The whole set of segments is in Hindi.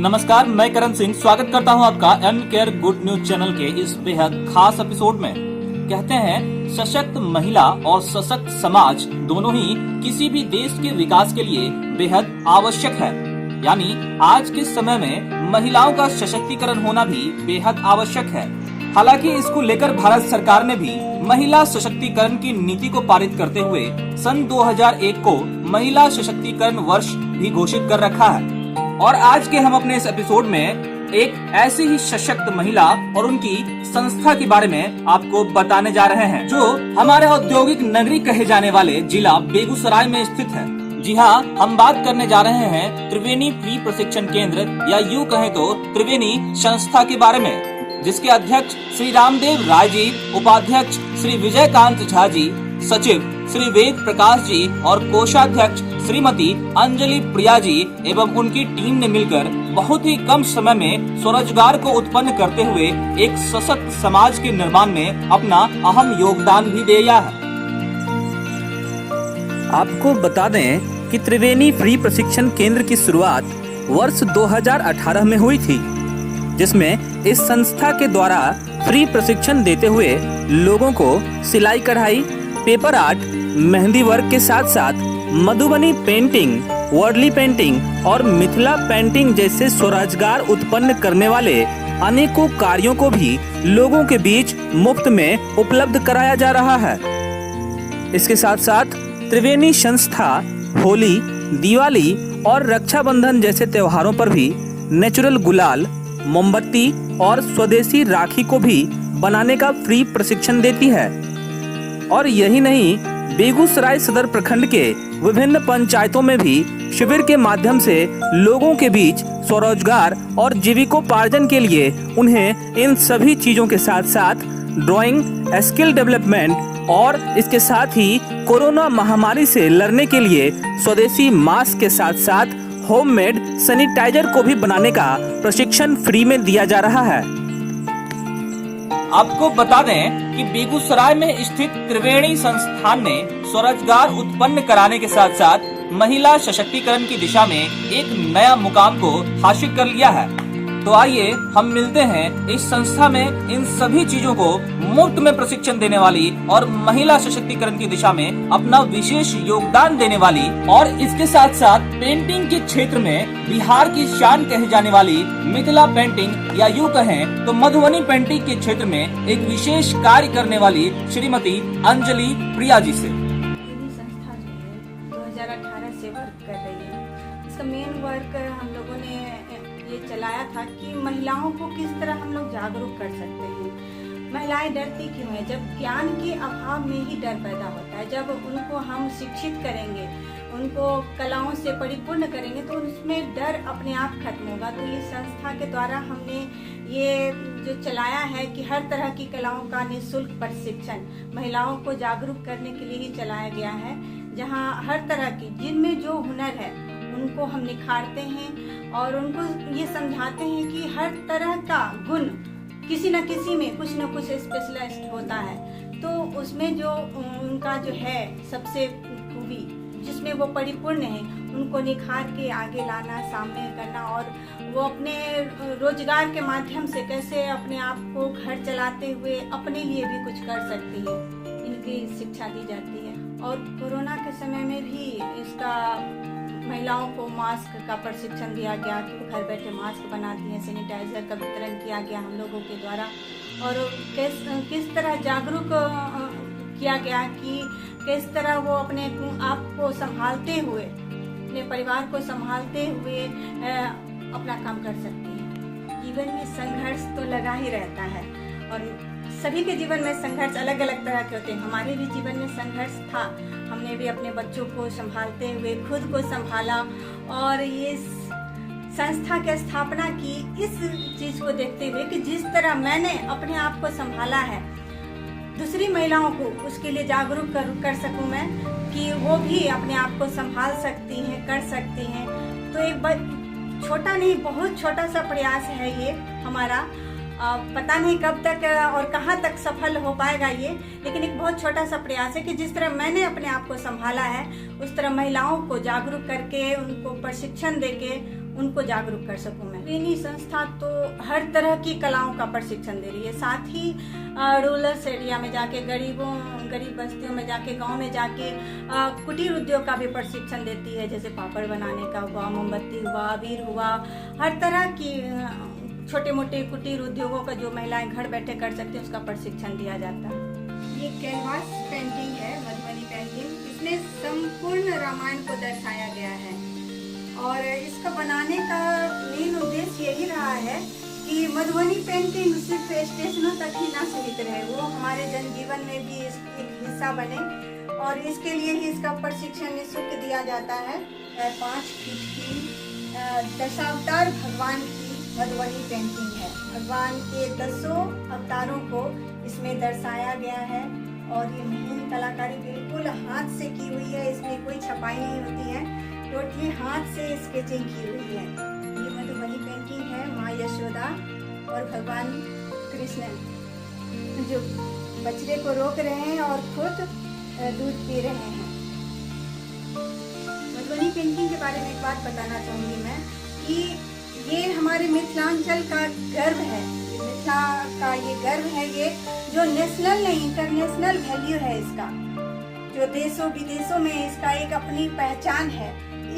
नमस्कार, मैं करण सिंह स्वागत करता हूं आपका M Care good news channel के इस बेहद खास एपिसोड में। कहते हैं सशक्त महिला और सशक्त समाज दोनों ही किसी भी देश के विकास के लिए बेहद आवश्यक है। यानी आज के समय में महिलाओं का सशक्तिकरण होना भी बेहद आवश्यक है। हालांकि इसको लेकर भारत सरकार ने भी महिला सशक्तिकरण की नीति को पारित करते हुए सन 2001 को महिला सशक्तिकरण वर्ष भी घोषित कर रखा है। और आज के हम अपने इस एपिसोड में एक ऐसी ही सशक्त महिला और उनकी संस्था के बारे में आपको बताने जा रहे हैं, जो हमारे औद्योगिक नगरी कहे जाने वाले जिला बेगूसराय में स्थित है। जी हाँ, हम बात करने जा रहे हैं त्रिवेणी फ्री प्रशिक्षण केंद्र या यूँ कहें तो त्रिवेणी संस्था के बारे में, जिसके अध्यक्ष श्री रामदेव राय जी, उपाध्यक्ष श्री विजयकांत झा जी, सचिव श्री वेद प्रकाश जी और कोषाध्यक्ष श्रीमती अंजलि प्रिया जी एवं उनकी टीम ने मिलकर बहुत ही कम समय में स्वरोजगार को उत्पन्न करते हुए एक सशक्त समाज के निर्माण में अपना अहम योगदान भी दिया है। आपको बता दें कि त्रिवेणी फ्री प्रशिक्षण केंद्र की शुरुआत वर्ष 2018 में हुई थी, जिसमें इस संस्था के द्वारा फ्री प्रशिक्षण देते हुए लोगों को सिलाई कढ़ाई, पेपर आर्ट, मेहंदी वर्क के साथ साथ मधुबनी पेंटिंग, वर्ली पेंटिंग और मिथिला पेंटिंग जैसे स्वरोजगार उत्पन्न करने वाले अनेकों कार्यों को भी लोगों के बीच मुफ्त में उपलब्ध कराया जा रहा है। इसके साथ साथ त्रिवेणी संस्था होली, दिवाली और रक्षाबंधन जैसे त्योहारों पर भी नेचुरल गुलाल, मोमबत्ती और स्वदेशी राखी को भी बनाने का फ्री प्रशिक्षण देती है। और यही नहीं, बेगूसराय सदर प्रखंड के विभिन्न पंचायतों में भी शिविर के माध्यम से लोगों के बीच स्वरोजगार और जीविकोपार्जन के लिए उन्हें इन सभी चीजों के साथ साथ ड्राइंग, स्किल डेवलपमेंट और इसके साथ ही कोरोना महामारी से लड़ने के लिए स्वदेशी मास्क के साथ साथ होममेड सैनिटाइजर को भी बनाने का प्रशिक्षण फ्री में दिया जा रहा है। आपको बता दें कि बेगूसराय में स्थित त्रिवेणी संस्थान ने स्वरोजगार उत्पन्न कराने के साथ साथ महिला सशक्तिकरण की दिशा में एक नया मुकाम को हासिल कर लिया है। तो आइए हम मिलते हैं इस संस्था में इन सभी चीजों को मुफ्त में प्रशिक्षण देने वाली और महिला सशक्तिकरण की दिशा में अपना विशेष योगदान देने वाली और इसके साथ साथ पेंटिंग के क्षेत्र में बिहार की शान कही जाने वाली मिथिला पेंटिंग या यूँ कहें तो मधुबनी पेंटिंग के क्षेत्र में एक विशेष कार्य करने वाली श्रीमती अंजलि प्रिया जी से। संस्था जो है 2018 से वर्क कर रही है। इसका मेन वर्क हम लोगों ने ये चलाया था कि महिलाओं को किस तरह हम लोग जागरूक कर सकते हैं। महिलाएं डरती क्यों है? जब ज्ञान के अभाव में ही डर पैदा होता है। जब उनको हम शिक्षित करेंगे, उनको कलाओं से परिपूर्ण करेंगे तो उसमें डर अपने आप खत्म होगा। तो ये संस्था के द्वारा हमने ये जो चलाया है कि हर तरह की कलाओं का निःशुल्क प्रशिक्षण महिलाओं को जागरूक करने के लिए ही चलाया गया है, जहाँ हर तरह की जिनमें जो हुनर है उनको हम निखारते हैं और उनको ये समझाते हैं कि हर तरह का गुण किसी न किसी में कुछ न कुछ स्पेशलिस्ट होता है। तो उसमें जो उनका जो है सबसे खूबी जिसमें वो परिपूर्ण है, उनको निखार के आगे लाना, सामने करना और वो अपने रोजगार के माध्यम से कैसे अपने आप को घर चलाते हुए अपने लिए भी कुछ कर सकती है, इनकी शिक्षा दी जाती है। और कोरोना के समय में भी इसका महिलाओं को मास्क का प्रशिक्षण दिया गया कि वो घर बैठे मास्क बनाती हैं, सैनिटाइजर का वितरण किया गया हम लोगों के द्वारा। और किस तरह जागरूक किया गया कि किस तरह वो अपने आप को संभालते हुए, अपने परिवार को संभालते हुए अपना काम कर सकती हैं। जीवन में संघर्ष तो लगा ही रहता है और सभी के जीवन में संघर्ष अलग अलग तरह के होते हैं। हमारे भी जीवन में संघर्ष था। हमने भी अपने बच्चों को संभालते हुए खुद को संभाला और ये संस्था की स्थापना की इस चीज को देखते हुए कि जिस तरह मैंने अपने आप को संभाला है, दूसरी महिलाओं को उसके लिए जागरूक कर सकूं मैं कि वो भी अपने आप को संभाल सकती हैं, कर सकती हैं। तो एक छोटा नहीं, बहुत छोटा सा प्रयास है ये हमारा। पता नहीं कब तक और कहाँ तक सफल हो पाएगा ये, लेकिन एक बहुत छोटा सा प्रयास है कि जिस तरह मैंने अपने आप को संभाला है उस तरह महिलाओं को जागरूक करके, उनको प्रशिक्षण देके उनको जागरूक कर सकूं मैं। त्रिवेणी संस्था तो हर तरह की कलाओं का प्रशिक्षण दे रही है। साथ ही रूरल एरिया में जाके गरीब बस्तियों में जाके, गांव में जाके कुटीर उद्योग का भी प्रशिक्षण देती है। जैसे पापड़ बनाने का हुआ, मोमबत्ती हुआ, अबीर हुआ, हर तरह की छोटे मोटे कुटीर उद्योगों का जो महिलाएं घर बैठे कर सकती हैं उसका प्रशिक्षण दिया जाता है। ये कैनवास पेंटिंग है, मधुबनी पेंटिंग। इसमें संपूर्ण रामायण को दर्शाया गया है और इसका बनाने का मेन उद्देश्य यही रहा है कि मधुबनी पेंटिंग सिर्फ स्टेशनों तक ही ना सीमित रहे, वो हमारे जनजीवन में भी इसका एक हिस्सा बने और इसके लिए ही इसका प्रशिक्षण निःशुल्क दिया जाता है। 5 फीट की दशावतार भगवान की मधुबनी पेंटिंग है। भगवान के 10 अवतारों को इसमें दर्शाया गया है और ये महीन कलाकारी बिल्कुल हाथ से की हुई है। इसमें कोई छपाई नहीं होती है, टोटली हाथ से स्केचिंग की हुई है। ये मधुबनी पेंटिंग है माँ यशोदा और भगवान कृष्ण जो बछड़े को रोक रहे हैं और खुद दूध पी रहे हैं। मधुबनी पेंटिंग के बारे में एक बात बताना चाहूँगी मैं कि ये हमारे मिथिलांचल का गर्व है। मिथिला का ये गर्व है, ये जो नेशनल नहीं इंटरनेशनल वैल्यू है इसका, जो देशों विदेशों में इसका एक अपनी पहचान है।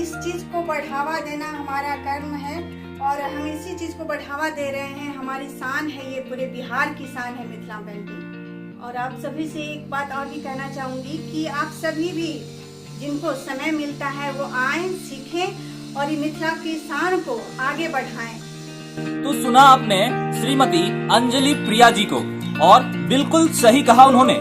इस चीज को बढ़ावा देना हमारा कर्म है और हम इसी चीज को बढ़ावा दे रहे हैं। हमारी शान है, ये पूरे बिहार की शान है मिथिला पेंटिंग। और आप सभी से एक बात और भी कहना चाहूंगी कि आप सभी भी जिनको समय मिलता है वो आए, सीखें और ये मिथिला की शान को आगे बढ़ाएं। तो सुना आपने श्रीमती अंजलि प्रिया जी को, और बिल्कुल सही कहा उन्होंने।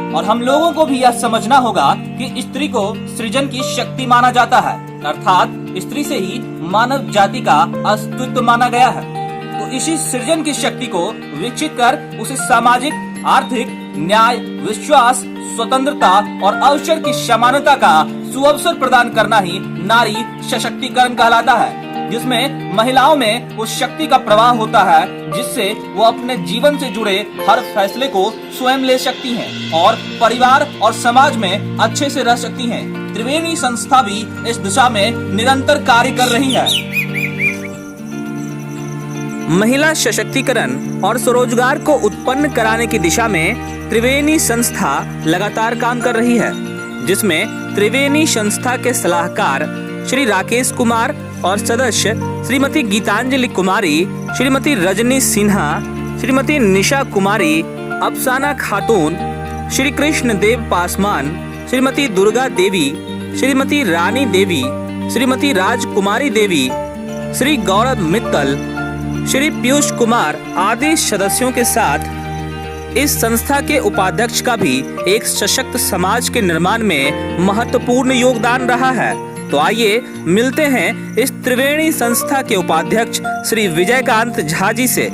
और हम लोगों को भी यह समझना होगा कि स्त्री को सृजन की शक्ति माना जाता है, अर्थात स्त्री से ही मानव जाति का अस्तित्व माना गया है। तो इसी सृजन की शक्ति को विकसित कर उसे सामाजिक, आर्थिक, न्याय, विश्वास, स्वतंत्रता और अवसर की समानता का सुअवसर प्रदान करना ही नारी सशक्तिकरण कहलाता है, जिसमें महिलाओं में उस शक्ति का प्रवाह होता है जिससे वो अपने जीवन से जुड़े हर फैसले को स्वयं ले सकती हैं और परिवार और समाज में अच्छे से रह सकती हैं। त्रिवेणी संस्था भी इस दिशा में निरंतर कार्य कर रही है। महिला सशक्तिकरण और स्वरोजगार को उत्पन्न कराने की दिशा में त्रिवेणी संस्था लगातार काम कर रही है, जिसमें त्रिवेणी संस्था के सलाहकार श्री राकेश कुमार और सदस्य श्रीमती गीतांजलि कुमारी, श्रीमती रजनी सिन्हा, श्रीमती निशा कुमारी, अफसाना खातून, श्री कृष्ण देव पासवान, श्रीमती दुर्गा देवी, श्रीमती रानी देवी, श्रीमती राजकुमारी देवी, श्री गौरव मित्तल, श्री पीयूष कुमार आदि सदस्यों के साथ इस संस्था के उपाध्यक्ष का भी एक सशक्त समाज के निर्माण में महत्वपूर्ण योगदान रहा है। तो आइए मिलते हैं इस त्रिवेणी संस्था के उपाध्यक्ष श्री विजयकांत झा जी से।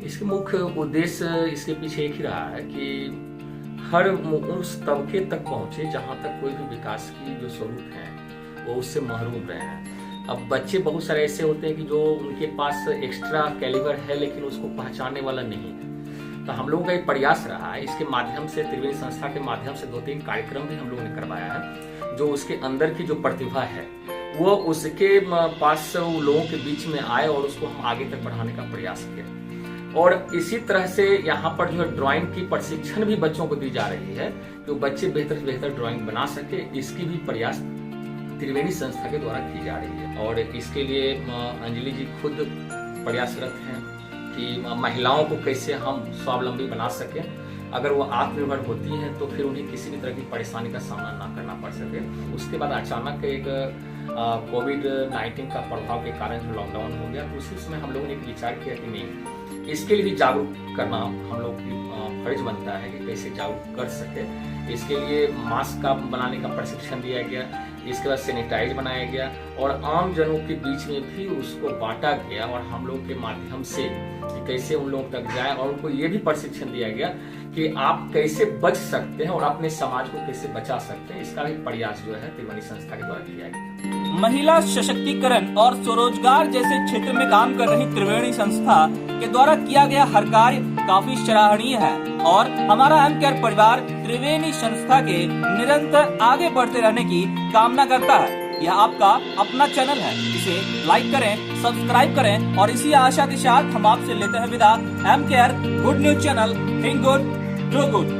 इसके मुख्य उद्देश्य इसके पीछे एक ही रहा है कि हर उस तबके तक पहुंचे जहां तक कोई भी विकास की जो स्वरूप है वो उससे महरूम रहे हैं। अब बच्चे बहुत सारे ऐसे होते हैं कि जो उनके पास एक्स्ट्रा कैलिबर है लेकिन उसको पहचानने वाला नहीं है। तो हम लोगों का एक प्रयास रहा है, इसके माध्यम से त्रिवेणी संस्था के माध्यम से 2-3 कार्यक्रम भी हम लोगों ने करवाया है। जो उसके अंदर की जो प्रतिभा है वो उसके पास लोगों के बीच में आए और उसको हम आगे तक बढ़ाने का प्रयास किया। और इसी तरह से यहाँ पर जो है ड्राइंग की प्रशिक्षण भी बच्चों को दी जा रही है कि बच्चे बेहतर से बेहतर ड्राइंग बना सके। इसकी भी प्रयास त्रिवेणी संस्था के द्वारा की जा रही है और इसके लिए अंजलि जी खुद प्रयासरत हैं कि महिलाओं को कैसे हम स्वावलंबी बना सकें। अगर वो आत्मनिर्भर होती हैं तो फिर उन्हें किसी भी तरह की परेशानी का सामना ना करना पड़ सके। उसके बाद अचानक एक कोविड-19 का प्रभाव के कारण जो लॉकडाउन हो गया, तो उसी समय हम लोगों ने एक विचार किया कि नहीं, इसके लिए भी जागरूक करना हम लोग की फर्ज बनता है कि कैसे जागरूक कर सके। इसके लिए मास्क का बनाने का प्रशिक्षण दिया गया, इसके बाद सैनिटाइज बनाया गया और आम जनों के बीच में भी उसको बांटा गया और हम लोग के माध्यम से कि कैसे उन लोगों तक जाए और उनको ये भी प्रशिक्षण दिया गया कि आप कैसे बच सकते हैं और अपने समाज को कैसे बचा सकते हैं। इसका भी प्रयास जो है त्रिवेणी संस्था के द्वारा किया गया। महिला सशक्तिकरण और स्वरोजगार जैसे क्षेत्र में काम कर रही त्रिवेणी संस्था के द्वारा किया गया हर कार्य काफी सराहनीय है और हमारा एमकेआर परिवार त्रिवेणी संस्था के निरंतर आगे बढ़ते रहने की कामना करता है। यह आपका अपना चैनल है, इसे लाइक करें, सब्सक्राइब करें और इसी आशा के साथ हम आपसे लेते हैं विदा। M Care good news channel, think good do good.